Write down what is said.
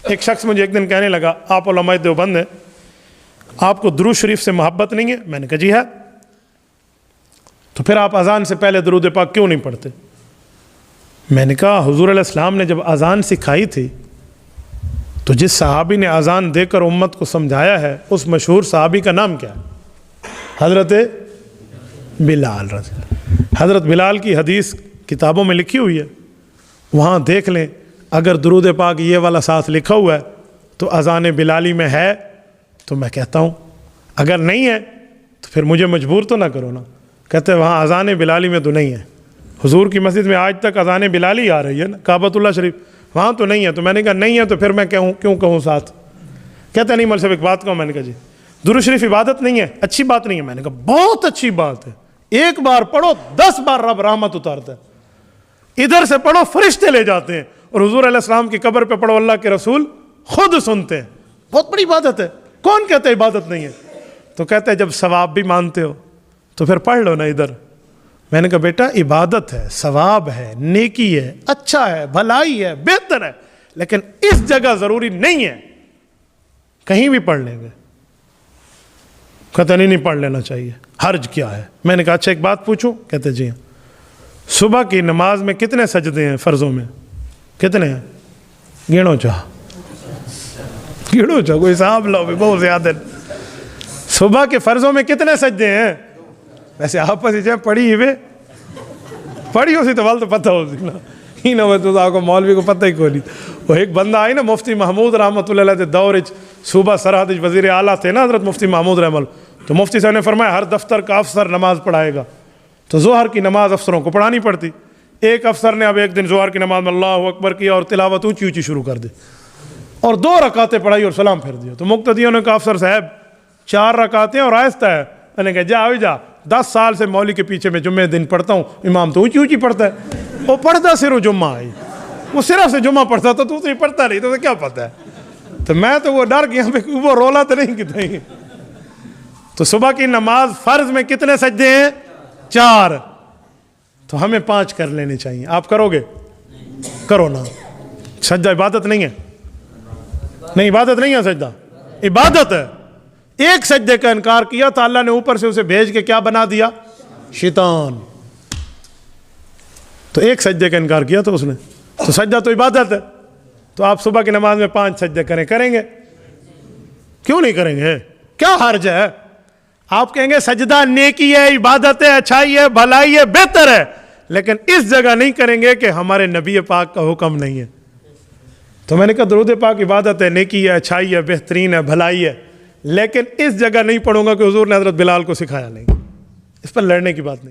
ایک شخص مجھے ایک دن کہنے لگا آپ علماء دیوبند ہیں, آپ کو درود شریف سے محبت نہیں ہے؟ میں نے کہا جی ہے. تو پھر آپ اذان سے پہلے درود پاک کیوں نہیں پڑھتے؟ میں نے کہا حضور علیہ السلام نے جب اذان سکھائی تھی تو جس صحابی نے اذان دے کر امت کو سمجھایا ہے اس مشہور صحابی کا نام کیا ہے؟ حضرت بلال رضی اللہ. حضرت بلال کی حدیث کتابوں میں لکھی ہوئی ہے, وہاں دیکھ لیں. اگر درود پاک یہ والا ساتھ لکھا ہوا ہے تو اذان بلالی میں ہے تو میں کہتا ہوں, اگر نہیں ہے تو پھر مجھے مجبور تو نہ کرو نا. کہتے ہیں وہاں اذان بلالی میں تو نہیں ہے. حضور کی مسجد میں آج تک اذان بلالی آ رہی ہے نا, کعبۃ اللہ شریف, وہاں تو نہیں ہے. تو میں نے کہا نہیں ہے تو پھر میں کیوں کہوں ساتھ؟ کہتے نہیں مول صاحب ایک بات کہوں. میں نے کہا جی درود شریف عبادت نہیں ہے, اچھی بات نہیں ہے. میں نے کہا بہت اچھی بات ہے, ایک بار پڑھو 10 بار رب رحمت اتارتا ہے. ادھر سے پڑھو فرشتے لے جاتے ہیں, اور حضور علیہ السلام کی قبر پہ پڑھو اللہ کے رسول خود سنتے ہیں. بہت بڑی عبادت ہے. کون کہتا ہے عبادت نہیں ہے؟ تو کہتے ہیں جب ثواب بھی مانتے ہو تو پھر پڑھ لو نا ادھر. میں نے کہا بیٹا عبادت ہے, ثواب ہے, نیکی ہے, اچھا ہے, بھلائی ہے, بہتر ہے, لیکن اس جگہ ضروری نہیں ہے. کہیں بھی پڑھ لیں گے. کہتے نہیں پڑھ لینا چاہیے, حرج کیا ہے؟ میں نے کہا اچھا ایک بات پوچھوں؟ کہتے جی ہاں. صبح کی نماز میں کتنے سجدے ہیں فرضوں میں؟ کتنے ہیں؟ گنو چاہ کوئی حساب لو بھی, بہت زیادہ. صبح کے فرضوں میں کتنے سجدے ہیں؟ ویسے آپس ہی پڑھی ہو سی تو وال تو پتہ ہو سی نا, ہی نہ تو آپ کو مولوی کو پتہ ہی کو نہیں. وہ ایک بندہ آئی نا مفتی محمود رحمۃ اللہ علیہ دور صوبہ سرحد وزیر اعلیٰ تھے نا حضرت مفتی محمود رحمۃ اللہ. تو مفتی صاحب نے فرمایا ہر دفتر کا افسر نماز پڑھائے گا. تو ظہر کی نماز افسروں کو پڑھانی پڑتی. ایک افسر نے اب ایک دن ظہر کی نماز میں اللہ اکبر کیا اور تلاوت اونچی اونچی شروع کر دی اور 2 رکعتیں پڑھائی اور سلام پھیر دیا. تو مقتدیوں نے کہا افسر صاحب 4 رکعتیں اور آہستہ ہے. میں نے کہا جا 10 سال سے مولوی کے پیچھے میں جمعے دن پڑھتا ہوں, امام تو اونچی اونچی پڑھتا ہے. وہ پڑھتا صرف جمعہ آئی, وہ صرف سے جمعہ پڑھتا تھا, تو پڑھتا نہیں تو کیا پتہ ہے. تو میں تو وہ ڈر گیا وہ رولا تو نہیں کتنے. تو صبح کی نماز فرض میں کتنے سجدے ہیں؟ 4. تو ہمیں 5 کر لینے چاہیے. آپ کرو گے؟ کرو نا. سجدہ عبادت نہیں ہے؟ نہیں عبادت نہیں ہے, سجدہ عبادت ہے. ایک سجدے کا انکار کیا تو اللہ نے اوپر سے اسے بھیج کے کیا بنا دیا؟ شیطان. تو ایک سجدے کا انکار کیا تو اس نے, تو سجدہ تو عبادت ہے. تو آپ صبح کی نماز میں 5 سجدے کریں گے؟ کیوں نہیں کریں گے؟ کیا حرج ہے؟ آپ کہیں گے سجدہ نیکی ہے, عبادت ہے, اچھائی ہے, بھلائی ہے, بہتر ہے, لیکن اس جگہ نہیں کریں گے کہ ہمارے نبی پاک کا حکم نہیں ہے. تو میں نے کہا درود پاک عبادت ہے, نیکی ہے, اچھائی ہے, بہترین ہے, بھلائی ہے, لیکن اس جگہ نہیں پڑھوں گا کہ حضور نے حضرت بلال کو سکھایا نہیں. اس پر لڑنے کی بات نہیں.